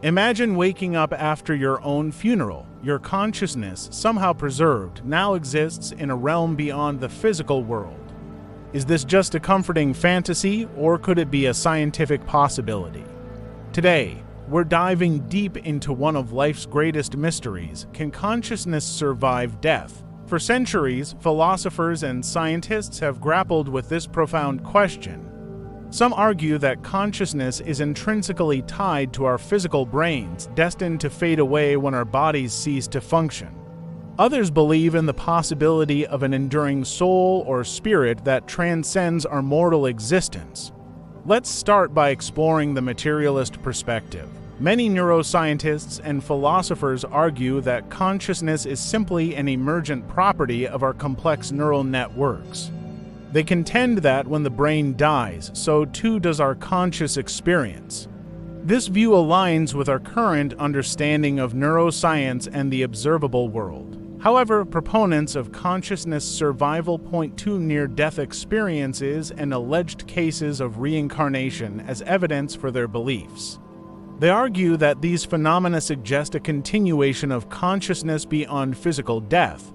Imagine waking up after your own funeral. Your consciousness, somehow preserved, now exists in a realm beyond the physical world. Is this just a comforting fantasy, or could it be a scientific possibility? Today, we're diving deep into one of life's greatest mysteries. Can consciousness survive death? For centuries, philosophers and scientists have grappled with this profound question. Some argue that consciousness is intrinsically tied to our physical brains, destined to fade away when our bodies cease to function. Others believe in the possibility of an enduring soul or spirit that transcends our mortal existence. Let's start by exploring the materialist perspective. Many neuroscientists and philosophers argue that consciousness is simply an emergent property of our complex neural networks. They contend that when the brain dies, so too does our conscious experience. This view aligns with our current understanding of neuroscience and the observable world. However, proponents of consciousness survival point to near-death experiences and alleged cases of reincarnation as evidence for their beliefs. They argue that these phenomena suggest a continuation of consciousness beyond physical death.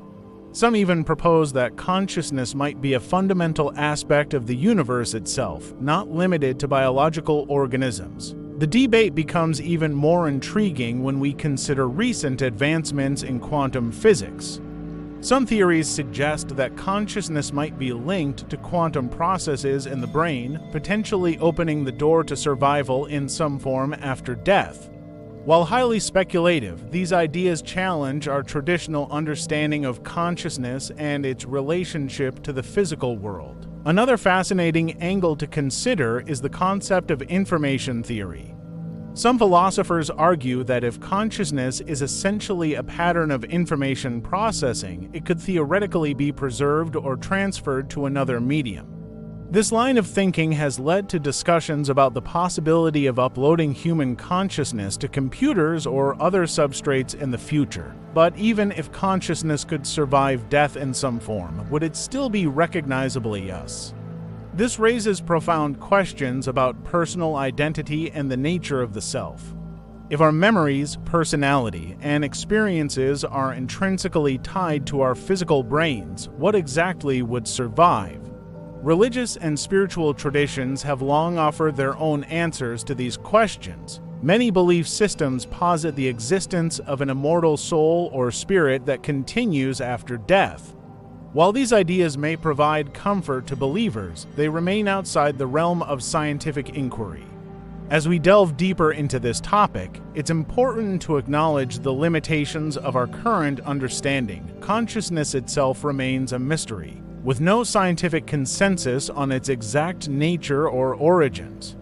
Some even propose that consciousness might be a fundamental aspect of the universe itself, not limited to biological organisms. The debate becomes even more intriguing when we consider recent advancements in quantum physics. Some theories suggest that consciousness might be linked to quantum processes in the brain, potentially opening the door to survival in some form after death. While highly speculative, these ideas challenge our traditional understanding of consciousness and its relationship to the physical world. Another fascinating angle to consider is the concept of information theory. Some philosophers argue that if consciousness is essentially a pattern of information processing, it could theoretically be preserved or transferred to another medium. This line of thinking has led to discussions about the possibility of uploading human consciousness to computers or other substrates in the future. But even if consciousness could survive death in some form, would it still be recognizably us? This raises profound questions about personal identity and the nature of the self. If our memories, personality, and experiences are intrinsically tied to our physical brains, what exactly would survive? Religious and spiritual traditions have long offered their own answers to these questions. Many belief systems posit the existence of an immortal soul or spirit that continues after death. While these ideas may provide comfort to believers, they remain outside the realm of scientific inquiry. As we delve deeper into this topic, it's important to acknowledge the limitations of our current understanding. Consciousness itself remains a mystery, with no scientific consensus on its exact nature or origins.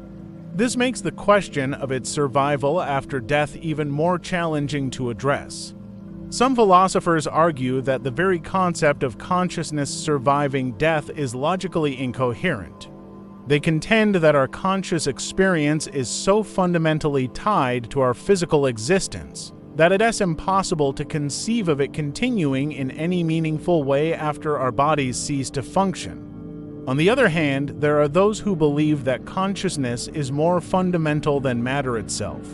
This makes the question of its survival after death even more challenging to address. Some philosophers argue that the very concept of consciousness surviving death is logically incoherent. They contend that our conscious experience is so fundamentally tied to our physical existence that it is impossible to conceive of it continuing in any meaningful way after our bodies cease to function. On the other hand, there are those who believe that consciousness is more fundamental than matter itself.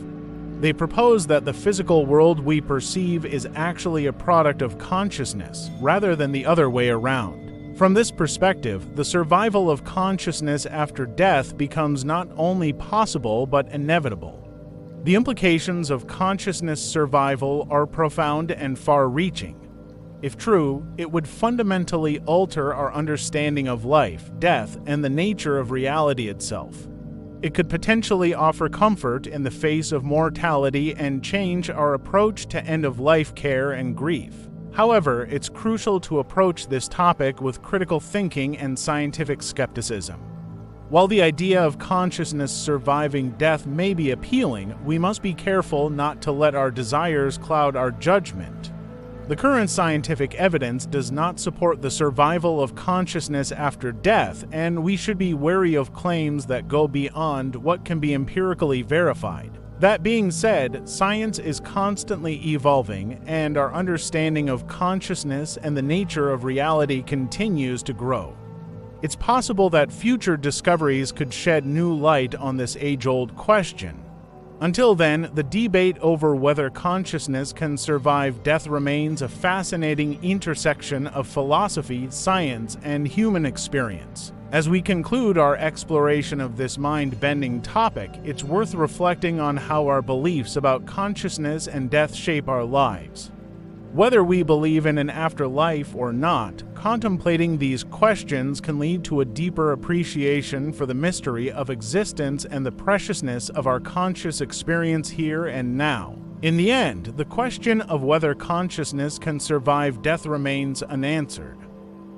They propose that the physical world we perceive is actually a product of consciousness, rather than the other way around. From this perspective, the survival of consciousness after death becomes not only possible but inevitable. The implications of consciousness survival are profound and far-reaching. If true, it would fundamentally alter our understanding of life, death, and the nature of reality itself. It could potentially offer comfort in the face of mortality and change our approach to end-of-life care and grief. However, it's crucial to approach this topic with critical thinking and scientific skepticism. While the idea of consciousness surviving death may be appealing, we must be careful not to let our desires cloud our judgment. The current scientific evidence does not support the survival of consciousness after death, and we should be wary of claims that go beyond what can be empirically verified. That being said, science is constantly evolving, and our understanding of consciousness and the nature of reality continues to grow. It's possible that future discoveries could shed new light on this age-old question. Until then, the debate over whether consciousness can survive death remains a fascinating intersection of philosophy, science, and human experience. As we conclude our exploration of this mind-bending topic, it's worth reflecting on how our beliefs about consciousness and death shape our lives. Whether we believe in an afterlife or not, contemplating these questions can lead to a deeper appreciation for the mystery of existence and the preciousness of our conscious experience here and now. In the end, the question of whether consciousness can survive death remains unanswered.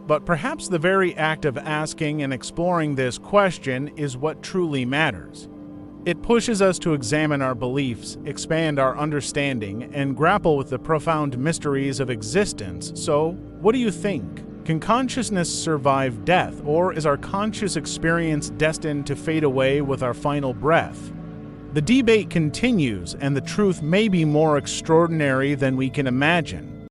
But perhaps the very act of asking and exploring this question is what truly matters. It pushes us to examine our beliefs, expand our understanding, and grapple with the profound mysteries of existence. So, what do you think? Can consciousness survive death, or is our conscious experience destined to fade away with our final breath? The debate continues, and the truth may be more extraordinary than we can imagine.